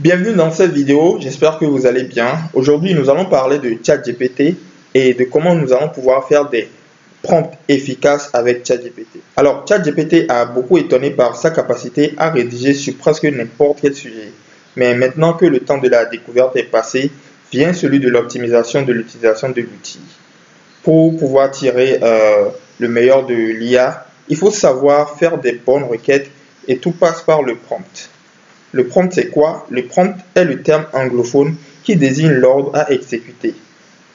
Bienvenue dans cette vidéo, j'espère que vous allez bien. Aujourd'hui, nous allons parler de ChatGPT et de comment nous allons pouvoir faire des prompts efficaces avec ChatGPT. Alors, ChatGPT a beaucoup étonné par sa capacité à rédiger sur presque n'importe quel sujet. Mais maintenant que le temps de la découverte est passé, vient celui de l'optimisation de l'utilisation de l'outil. Pour pouvoir tirer le meilleur de l'IA, il faut savoir faire des bonnes requêtes et tout passe par le prompt. Le prompt, c'est quoi? Le prompt est le terme anglophone qui désigne l'ordre à exécuter.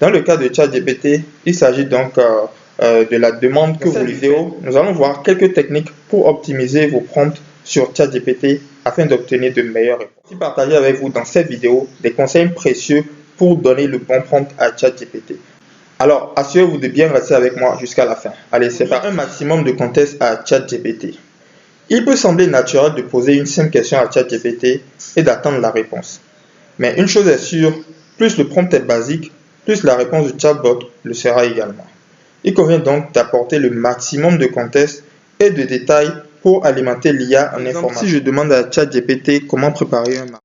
Dans le cas de ChatGPT, il s'agit donc de la demande que vous lui faites. Nous allons voir quelques techniques pour optimiser vos prompts sur ChatGPT afin d'obtenir de meilleures réponses. Je vais partager avec vous dans cette vidéo des conseils précieux pour donner le bon prompt à ChatGPT. Alors, assurez-vous de bien rester avec moi jusqu'à la fin. Allez, c'est parti. Un maximum de contexte à ChatGPT. Il peut sembler naturel de poser une simple question à ChatGPT et d'attendre la réponse. Mais une chose est sûre, plus le prompt est basique, plus la réponse du chatbot le sera également. Il convient donc d'apporter le maximum de contexte et de détails pour alimenter l'IA en information. Si je demande à ChatGPT comment préparer un marathon,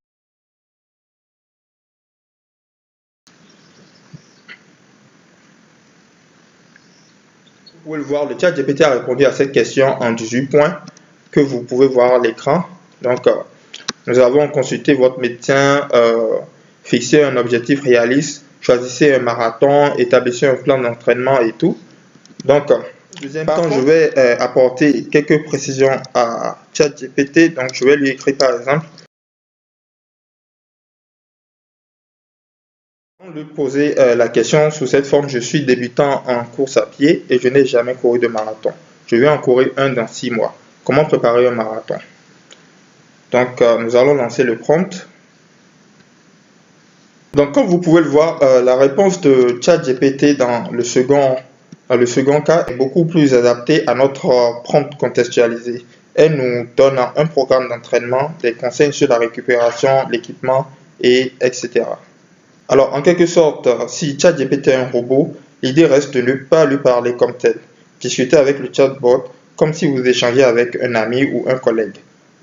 vous pouvez le voir, le ChatGPT a répondu à cette question en 18 points que vous pouvez voir à l'écran. Donc, nous avons consulté votre médecin, fixé un objectif réaliste, choisissez un marathon, établissez un plan d'entraînement et tout. Donc, deuxième temps, je vais apporter quelques précisions à ChatGPT. Donc, je vais lui écrire par exemple. Lui poser la question sous cette forme: je suis débutant en course à pied et je n'ai jamais couru de marathon. Je vais en courir un dans 6 mois. Comment préparer un marathon? Donc, nous allons lancer le prompt. Donc, comme vous pouvez le voir, la réponse de ChatGPT dans le second cas est beaucoup plus adaptée à notre prompt contextualisé. Elle nous donne un programme d'entraînement, des conseils sur la récupération, l'équipement, etc. Alors, en quelque sorte, si ChatGPT est un robot, l'idée reste de ne pas lui parler comme tel. Discuter avec le chatbot comme si vous échangez avec un ami ou un collègue.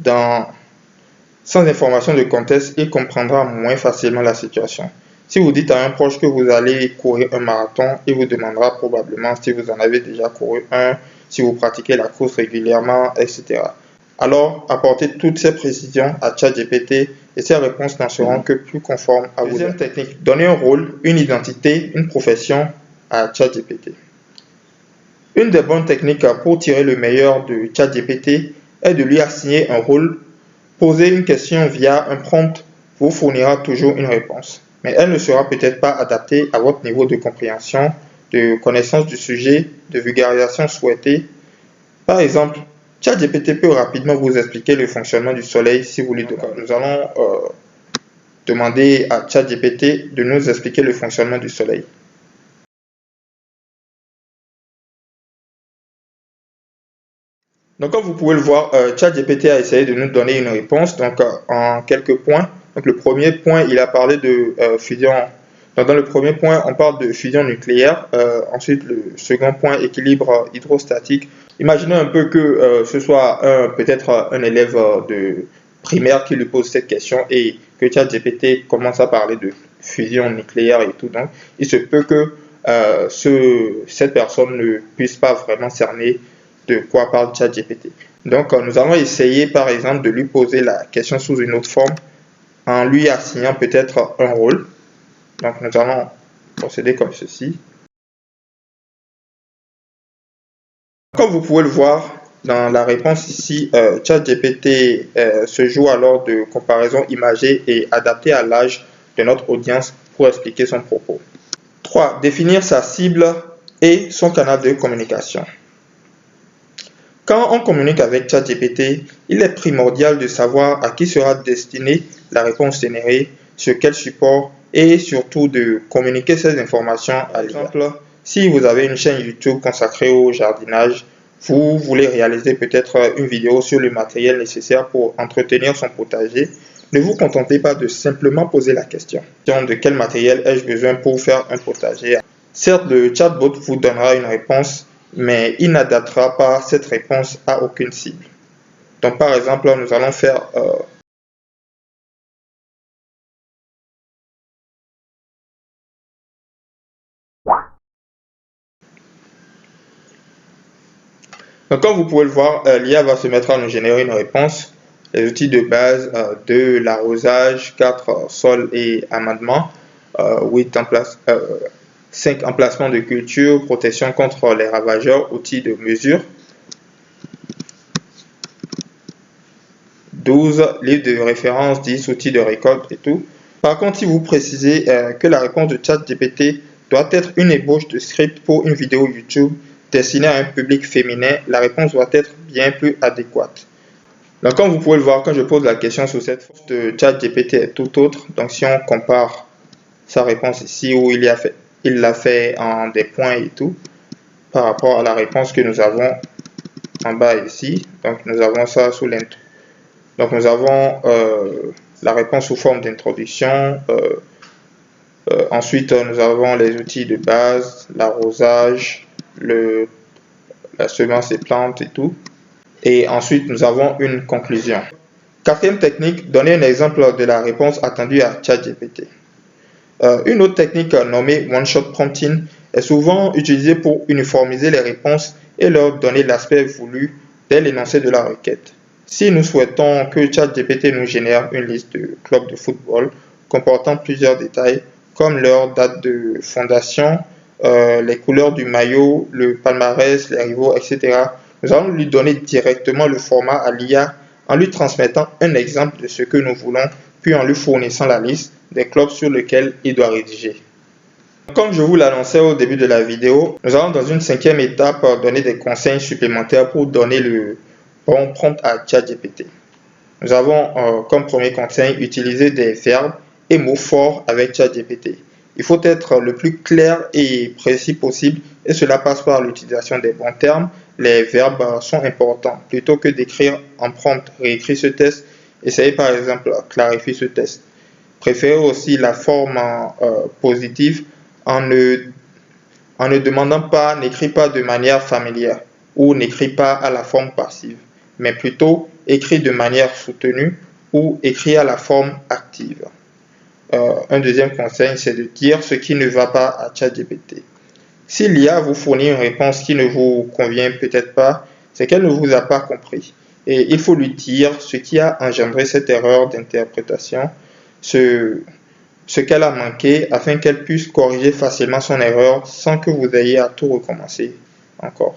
Sans information de contexte, il comprendra moins facilement la situation. Si vous dites à un proche que vous allez courir un marathon, il vous demandera probablement si vous en avez déjà couru un, si vous pratiquez la course régulièrement, etc. Alors, apportez toutes ces précisions à ChatGPT et ces réponses n'en seront que plus conformes à vous. Deuxième technique, donner un rôle, une identité, une profession à ChatGPT. Une des bonnes techniques pour tirer le meilleur de ChatGPT est de lui assigner un rôle. Poser une question via un prompt vous fournira toujours une réponse, mais elle ne sera peut-être pas adaptée à votre niveau de compréhension, de connaissance du sujet, de vulgarisation souhaitée. Par exemple, ChatGPT peut rapidement vous expliquer le fonctionnement du soleil si vous lui demandez. Nous allons demander à ChatGPT de nous expliquer le fonctionnement du soleil. Donc, comme vous pouvez le voir, ChatGPT a essayé de nous donner une réponse en quelques points. Donc, le premier point, il a parlé de fusion. Donc, dans le premier point, on parle de fusion nucléaire. Ensuite, le second point, équilibre hydrostatique. Imaginez un peu que ce soit peut-être un élève de primaire qui lui pose cette question et que ChatGPT commence à parler de fusion nucléaire et tout. Donc, il se peut que cette personne ne puisse pas vraiment cerner de quoi parle ChatGPT. Donc, nous allons essayer par exemple de lui poser la question sous une autre forme en lui assignant peut-être un rôle. Donc, nous allons procéder comme ceci. Comme vous pouvez le voir dans la réponse ici, ChatGPT se joue alors de comparaison imagée et adaptée à l'âge de notre audience pour expliquer son propos. 3. Définir sa cible et son canal de communication. Quand on communique avec ChatGPT, il est primordial de savoir à qui sera destinée la réponse générée, sur quel support et surtout de communiquer ces informations à l'IA. Par exemple, si vous avez une chaîne YouTube consacrée au jardinage, vous voulez réaliser peut-être une vidéo sur le matériel nécessaire pour entretenir son potager, ne vous contentez pas de simplement poser la question. De quel matériel ai-je besoin pour faire un potager? Certes, le chatbot vous donnera une réponse, mais il n'adaptera pas cette réponse à aucune cible. Donc, par exemple, nous allons faire Donc comme vous pouvez le voir, l'IA va se mettre à nous générer une réponse. Les outils de base de l'arrosage, 4 sol et amendement, 5 emplacements de culture, protection contre les ravageurs, outils de mesure, 12 livres de référence, 10 outils de récolte et tout. Par contre, si vous précisez que la réponse de ChatGPT doit être une ébauche de script pour une vidéo YouTube destinée à un public féminin, la réponse doit être bien plus adéquate. Donc, comme vous pouvez le voir, quand je pose la question sous cette forme de ChatGPT est tout autre. Donc, si on compare sa réponse ici où il l'a fait en des points et tout, par rapport à la réponse que nous avons en bas ici. Donc, nous avons ça sous l'intro. Donc, nous avons la réponse sous forme d'introduction. Ensuite, nous avons les outils de base, l'arrosage, la semence et plantes et tout. Et ensuite, nous avons une conclusion. Quatrième technique, donner un exemple de la réponse attendue à ChatGPT. Une autre technique nommée One-Shot Prompting est souvent utilisée pour uniformiser les réponses et leur donner l'aspect voulu dès l'énoncé de la requête. Si nous souhaitons que ChatGPT nous génère une liste de clubs de football comportant plusieurs détails comme leur date de fondation, les couleurs du maillot, le palmarès, les rivaux, etc., nous allons lui donner directement le format à l'IA en lui transmettant un exemple de ce que nous voulons, puis en lui fournissant la liste des clubs sur lesquels il doit rédiger. Comme je vous l'annonçais au début de la vidéo, nous allons dans une cinquième étape donner des conseils supplémentaires pour donner le bon prompt à ChatGPT. Nous avons comme premier conseil utiliser des verbes et mots forts avec ChatGPT. Il faut être le plus clair et précis possible et cela passe par l'utilisation des bons termes. Les verbes sont importants. Plutôt que d'écrire en prompt, réécrire ce test, essayez par exemple clarifier ce test. Préférez aussi la forme positive en ne demandant pas, n'écris pas de manière familière ou n'écris pas à la forme passive, mais plutôt écris de manière soutenue ou écris à la forme active. Un deuxième conseil, c'est de dire ce qui ne va pas à ChatGPT. Si l'IA vous fournit une réponse qui ne vous convient peut-être pas, c'est qu'elle ne vous a pas compris. Et il faut lui dire ce qui a engendré cette erreur d'interprétation, ce qu'elle a manqué afin qu'elle puisse corriger facilement son erreur sans que vous ayez à tout recommencer encore.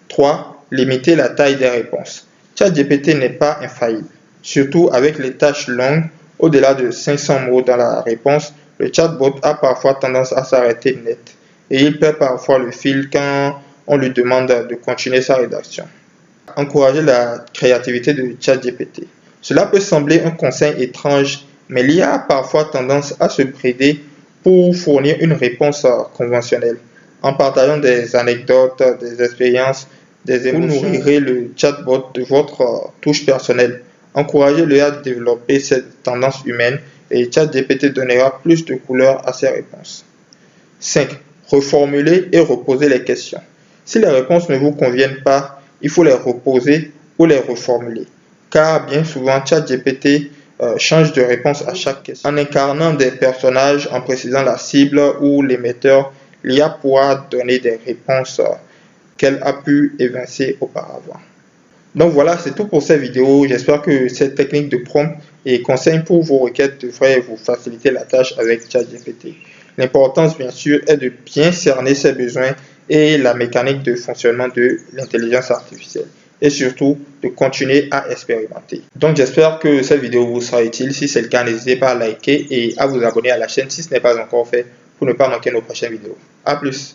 3. Limiter la taille des réponses. ChatGPT n'est pas infaillible, surtout avec les tâches longues. Au-delà de 500 mots dans la réponse, le chatbot a parfois tendance à s'arrêter net et il perd parfois le fil quand on lui demande de continuer sa rédaction. Encourager la créativité de ChatGPT. Cela peut sembler un conseil étrange, mais l'IA a parfois tendance à se brider pour fournir une réponse conventionnelle. En partageant des anecdotes, des expériences, des émotions, vous nourrirez le chatbot de votre touche personnelle. Encouragez-le à développer cette tendance humaine et ChatGPT donnera plus de couleurs à ses réponses. 5. Reformuler et reposer les questions. Si les réponses ne vous conviennent pas, il faut les reposer ou les reformuler. Car bien souvent, ChatGPT change de réponse à chaque question. En incarnant des personnages, en précisant la cible ou l'émetteur, l'IA pourra donner des réponses qu'elle a pu évincer auparavant. Donc voilà, c'est tout pour cette vidéo. J'espère que cette technique de prompt et conseils pour vos requêtes devrait vous faciliter la tâche avec ChatGPT. L'importance, bien sûr, est de bien cerner ses besoins et la mécanique de fonctionnement de l'intelligence artificielle. Et surtout, de continuer à expérimenter. Donc j'espère que cette vidéo vous sera utile. Si c'est le cas, n'hésitez pas à liker et à vous abonner à la chaîne si ce n'est pas encore fait pour ne pas manquer nos prochaines vidéos. A plus!